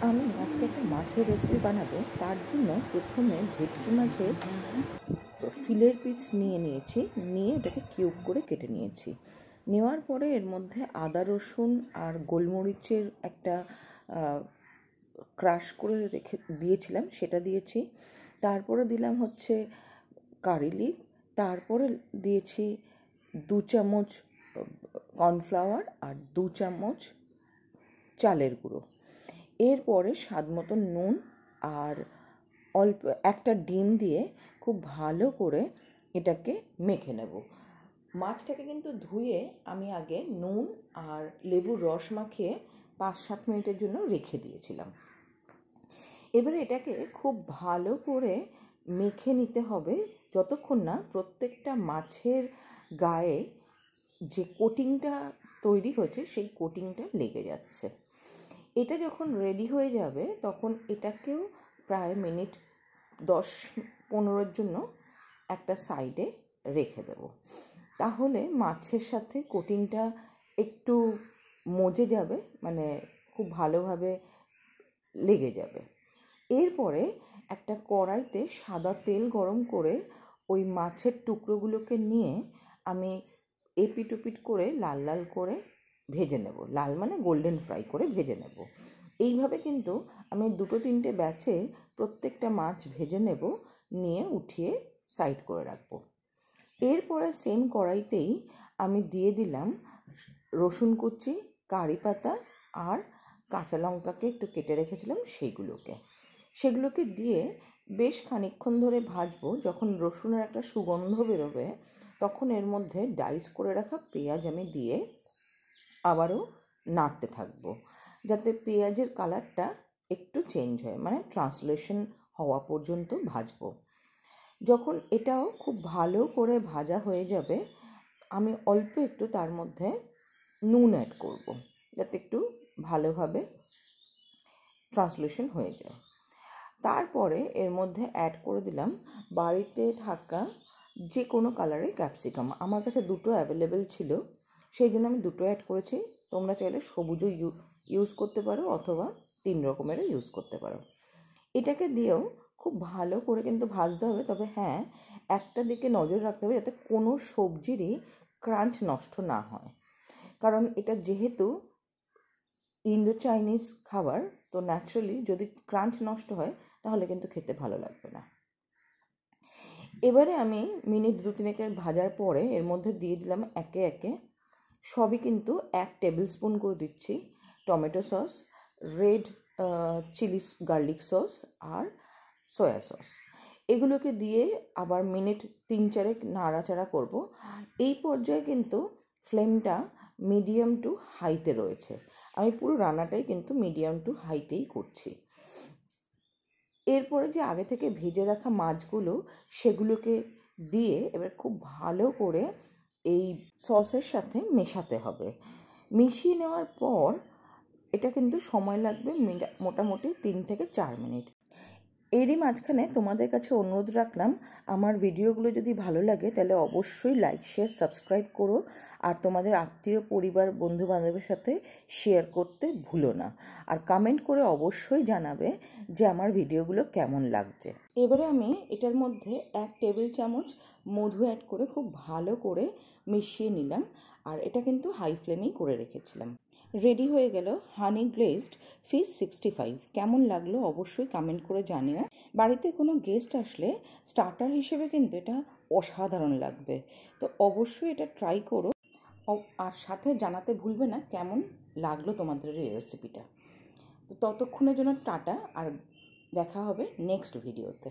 আমি আজকে একটা মাছের রেসিপি বানাবো। তার জন্য প্রথমে ভেটকি মাছের ফিলের পিস নিয়েছি, নিয়ে ওটাকে কিউব করে কেটে নিয়েছি। নেওয়ার পরে এর মধ্যে আদা রসুন আর গোলমরিচের একটা ক্রাশ করে রেখে দিয়েছিলাম, সেটা দিয়েছি। তারপরে দিলাম হচ্ছে কারি লিভ, তারপরে দিয়েছি 2 চামচ কর্নফ্লাওয়ার আর 2 চামচ চালের গুঁড়ো। এরপরে স্বাদ মতো নুন আর অল্প একটা ডিম দিয়ে খুব ভালো করে এটাকে মেখে নেব। মাছটাকে কিন্তু ধুয়ে আমি আগে নুন আর লেবুর রস মাখিয়ে 5-7 মিনিটের জন্য রেখে দিয়েছিলাম। এবারে এটাকে খুব ভালো করে মেখে নিতে হবে যতক্ষণ না প্রত্যেকটা মাছের গায়ে যে কোটিংটা তৈরি হয়েছে সেই কোটিংটা লেগে যাচ্ছে। এটা যখন রেডি হয়ে যাবে তখন এটাকেও প্রায় মিনিট 10-15 জন্য একটা সাইডে রেখে দেব। তাহলে মাছের সাথে কোটিংটা একটু মজে যাবে, মানে খুব ভালোভাবে লেগে যাবে। এরপরে একটা কড়াইতে সাদা তেল গরম করে ওই মাছের টুকরোগুলোকে নিয়ে আমি এপিট ওপিট করে লাল লাল করে ভেজে নেব। লাল মানে গোল্ডেন ফ্রাই করে ভেজে নেব। এইভাবে কিন্তু আমি 2-3টে ব্যাচে প্রত্যেকটা মাছ ভেজে নেব, নিয়ে উঠিয়ে সাইড করে রাখবো। এরপরে সেম কড়াইতেই আমি দিয়ে দিলাম রসুন কুচি, কারি পাতা আর কাঁচা লঙ্কাকে একটু কেটে রেখেছিলাম সেগুলোকে দিয়ে বেশ খানিকক্ষণ ধরে ভাজবো। যখন রসুনের একটা সুগন্ধ বেরোবে তখন এর মধ্যে ডাইস করে রাখা পেঁয়াজ আমি দিয়ে আবারও নাড়তে থাকবো, যাতে পেঁয়াজের কালারটা একটু চেঞ্জ হয়, মানে ট্রান্সলেশন হওয়া পর্যন্ত ভাজবো। যখন এটাও খুব ভালো করে ভাজা হয়ে যাবে আমি অল্প একটু তার মধ্যে নুন অ্যাড করব, যাতে একটু ভালোভাবে ট্রান্সলেশন হয়ে যায়। তারপরে এর মধ্যে অ্যাড করে দিলাম বাড়িতে থাকা যে কোনো কালারের ক্যাপসিকাম। আমার কাছে 2টো অ্যাভেলেবেল ছিল, সেই জন্য আমি 2টো অ্যাড করেছি। তোমরা চাইলে সবুজও ইউজ করতে পারো অথবা 3 রকমেরও ইউজ করতে পারো। এটাকে দিয়েও খুব ভালো করে কিন্তু ভাজতে হবে, তবে হ্যাঁ, একটা দিকে নজর রাখতে হবে যাতে কোনো সবজিরই ক্রাঞ্চ নষ্ট না হয়, কারণ এটা যেহেতু ইন্দো চাইনিজ খাবার, তো ন্যাচারালি যদি ক্রাঞ্চ নষ্ট হয় তাহলে কিন্তু খেতে ভালো লাগবে না। এবারে আমি মিনিট 2-3 ভাজার পরে এর মধ্যে দিয়ে দিলাম একে একে সবই কিন্তু 1 টেবিল স্পুন করে দিচ্ছি tomato sauce, red chilli garlic sauce আর সয়া সস। এগুলোকে দিয়ে আবার মিনিট 3-4 নাড়াচাড়া করব। এই পর্যায়ে কিন্তু ফ্লেমটা মিডিয়াম টু হাইতে রয়েছে। আমি পুরো রান্নাটাই কিন্তু মিডিয়াম টু হাইতেই করছি। এরপরে যে আগে থেকে ভেজে রাখা মাছগুলো সেগুলোকে দিয়ে এবার খুব ভালো করে এই সসের সাথে মেশাতে হবে। মিশিয়ে নেওয়ার পর এটা কিন্তু সময় লাগবে মোটামুটি 3-4 মিনিট। এরই মাঝখানে তোমাদের কাছে অনুরোধ রাখলাম, আমার ভিডিওগুলো যদি ভালো লাগে তাহলে অবশ্যই লাইক, শেয়ার, সাবস্ক্রাইব করো, আর তোমাদের আত্মীয়, পরিবার, বন্ধু বান্ধবের সাথে শেয়ার করতে ভুলো না। আর কমেন্ট করে অবশ্যই জানাবে যে আমার ভিডিওগুলো কেমন লাগছে। এবারে আমি এটার মধ্যে 1 টেবিল চামচ মধু অ্যাড করে খুব ভালো করে মিশিয়ে নিলাম, আর এটা কিন্তু হাই ফ্লেমেই করে রেখেছিলাম। রেডি হয়ে গেল হানি গ্লেজড ফিশ 65। কেমন লাগলো অবশ্যই কমেন্ট করে জানিও। বাড়িতে কোনো গেস্ট আসলে স্টার্টার হিসেবে কিন্তু এটা অসাধারণ লাগবে, তো অবশ্যই এটা ট্রাই করো। আর সাথে জানাতে ভুলবে না কেমন লাগলো তোমাদের এই রেসিপিটা। তো ততক্ষণের জন্য টাটা, আর দেখা হবে নেক্সট ভিডিওতে।